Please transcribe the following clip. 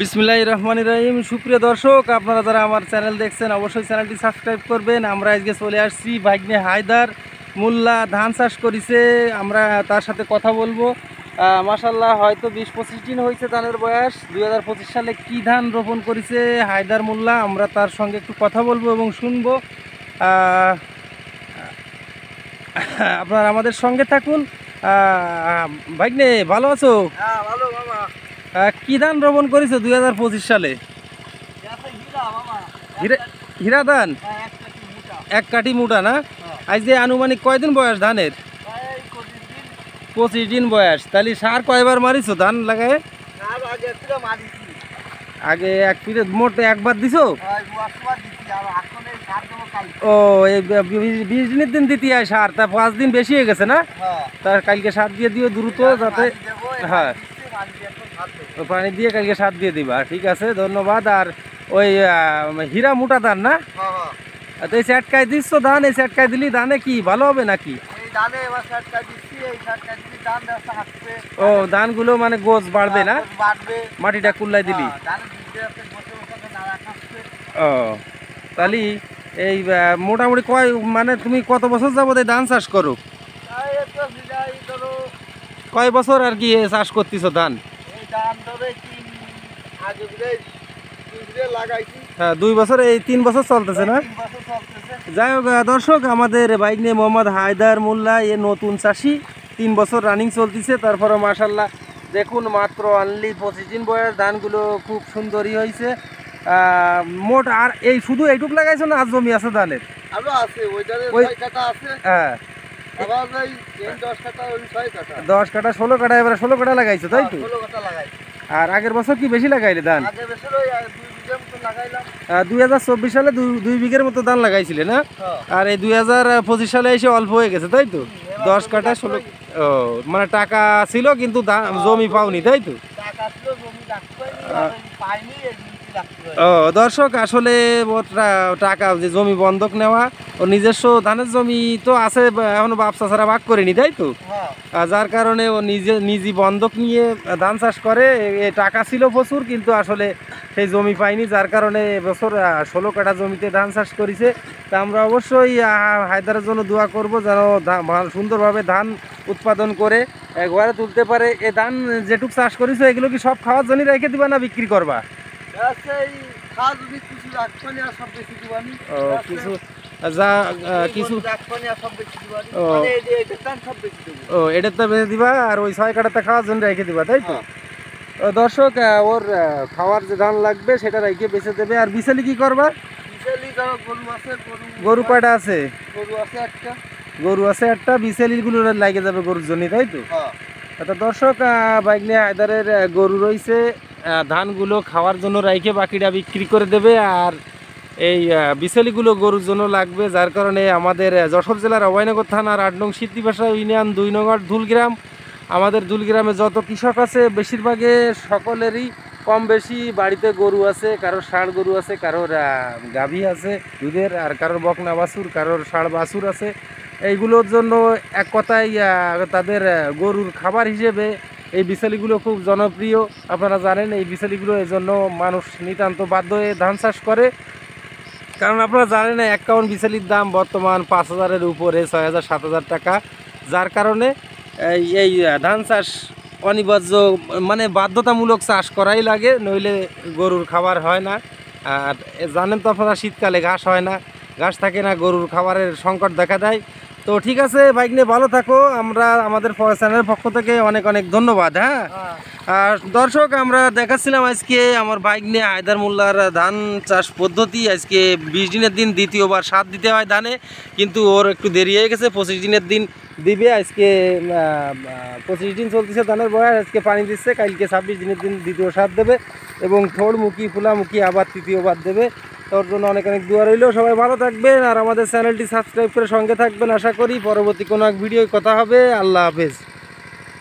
বিসমিল্লাহির রহমানির রহিম। সুপ্রিয় দর্শক, আপনারা যারা আমার চ্যানেল দেখছেন অবশ্যই চ্যানেলটি সাবস্ক্রাইব করবেন। আমরা আজকে চলে আসছি ভাগ্নে হায়দার মোল্লা ধান চাষ করেছে, আমরা তার সাথে কথা বলবো। মাশাল্লাহ হয়তো 20-25 দিন হয়েছে ধানের বয়স। 2025 সালে কি ধান রোপণ করেছে হায়দার মোল্লা, আমরা তার সঙ্গে একটু কথা বলবো এবং শুনবো। আপনারা আমাদের সঙ্গে থাকুন। ভাগ্নে ভালো আছো? হ্যাঁ ভালো মামা। কি ধান রোপণ করেছো 2025 সালে? হীরা ধান, এক কাঠি মোটা না? আজ যে আনুমানিক কয়দিন বয়স ধানের? 25 দিন বয়স। তাহলে সার কয়বার মারিছো ধান লাগায়? আগে এক পিঠে মোট একবার দিছো? ও, এই 20 দিনের দিন দিতে হয় সার, তা 5 দিন বেশি হয়ে গেছে না? তার কালকে সার দিয়ে দিও দ্রুত, যাতে হ্যাঁ পানি দিয়ে কালকে সার দিয়ে দিবা। ঠিক আছে, ধন্যবাদ। আর ওই হীরা মোটা ধান না? তো এই চ্যাটকায় দিচ্ছ ধান, এই চ্যাটকায় দিলি ধানে কি ভালো হবে নাকি? ও, ধানগুলো মানে গোছ বাড়বে না? মাটিটা কুল্লাই দিলি? ও, তাহলে এই মোটামুটি মানে তুমি কত বছর যাবত এই ধান চাষ করো? কয় বছর আর কি চাষ করতেছো ধান? হ্যাঁ, 2 বছর, এই 3 বছর চলতেছে না? যাই হোক দর্শক, আমাদের ভাগ্নে মোহাম্মদ হায়দার মোল্লা এ নতুন চাষি, 3 বছর রানিং চলতেছে। তারপরে মাশাল্লাহ দেখুন, মাত্র অনলি 25 দিন বয়স, ধানগুলো খুব সুন্দরই হয়েছে। মোট আর এই শুধু এইটুক লাগাইছো না আর জমি আছে ধানের? হ্যাঁ, 10 কাঠা 16 কাঠা, এবার 16 কাঠা লাগাইছো তাই তো? আর আগের বছর কি বেশি লাগাইলে ধান? 2024 সালে 2 বিঘের মতো ধান লাগাইছিলে না? আর এই 2025 সালে এসে অল্প হয়ে গেছে তাই তো? 10 কাঠা 16। ও, মানে টাকা ছিল কিন্তু জমি পাওনি তাই তো? ও দর্শক, আসলে টাকা যে জমি বন্ধক নেওয়া, ও নিজস্ব ধানের জমি তো আছে এখনো, বাপসা ছাড়া ভাগ করেনি তাই তো? যার কারণে ও নিজে বন্ধক নিয়ে ধান চাষ করে। টাকা ছিল প্রচুর কিন্তু আসলে সেই জমি পাইনি, যার কারণে এবছর 16 কাঠা জমিতে ধান চাষ করেছে। তা আমরা অবশ্যই হায়দারের জন্য দোয়া করব যেন সুন্দরভাবে ধান উৎপাদন করে ঘরে তুলতে পারে। এ ধান যেটুক চাষ করেছে এগুলো কি সব খাওয়ার জন্য রেখে দিবা না বিক্রি করবা? কিছু ও, এটা তো বেঁধে দিবা, আর ওই 6 কাঠাতে খাওয়ার জন্য রেখে দিবা তাই তো? দর্শক, ওর খাওয়ার যে ধান লাগবে সেটা রেখে বেঁচে দেবে। আর বিছালি কি করবা? গরু কয়টা আছে? গরু আছে একটা, বিছালিগুলো লাগে যাবে গরুর জন্য তাই তো? আচ্ছা দর্শক, ভাগ্নে হায়দারের গরু রয়েছে, ধানগুলো খাওয়ার জন্য রাইখে বাকিটা বিক্রি করে দেবে। আর এই বিছালিগুলো গরুর জন্য লাগবে, যার কারণে আমাদের যশোর জেলার অভয়নগর থানার 8 নং সিদ্ধিপাশা ইউনিয়ন 2 নং দুলগ্রাম, আমাদের দুলগ্রামে যত কৃষক আছে বেশিরভাগে সকলেরই কম বেশি বাড়িতে গরু আছে। কারোর ষাঁড় গরু আছে, কারোর গাভী আছে দুধের, আর কারোর বকনা বাছুর, কারোর ষাঁড় বাছুর আছে। এইগুলোর জন্য এক কথায় তাদের গরুর খাবার হিসেবে এই বিছালিগুলো খুব জনপ্রিয়। আপনারা জানেন এই বিছালিগুলো এই জন্য মানুষ নিতান্ত বাধ্য হয়ে ধান চাষ করে। কারণ আপনারা জানেন 1 কাউন বিছালির দাম বর্তমান 5,000-এর উপরে, 6,000-7,000 টাকা। যার কারণে এই ধান চাষ অনিবার্য, মানে বাধ্যতামূলক চাষ করাই লাগে, নইলে গরুর খাবার হয় না। আর জানেন তো আপনারা, শীতকালে ঘাস হয় না, ঘাস থাকে না, গরুর খাবারের সংকট দেখা দেয়। তো ঠিক আছে ভাগ্নে, ভালো থাকো। আমরা আমাদের চ্যানেলের পক্ষ থেকে অনেক অনেক ধন্যবাদ। হ্যাঁ, আর দর্শক, আমরা দেখাচ্ছিলাম আজকে আমার ভাগ্নে হায়দার মোল্লার ধান চাষ পদ্ধতি। আজকে 20 দিনের দিন দ্বিতীয়বার সার দিতে হয় ধানে, কিন্তু ওর একটু দেরি হয়ে গেছে, 25 দিনের দিন দিবে। আজকে 25 দিন চলতেছে ধানের বয়স, আজকে পানি দিচ্ছে, কালকে 26 দিনের দিন দ্বিতীয় সার দেবে এবং থোড়মুখী ফুলামুখী আবার তৃতীয়বার দেবে। তোর জন্য অনেক অনেক দোয়া রইল। সবাই ভালো থাকবেন আর আমাদের চ্যানেলটি সাবস্ক্রাইব করে সঙ্গে থাকবেন। আশা করি পরবর্তী কোনো এক ভিডিও কথা হবে। আল্লাহ হাফেজ।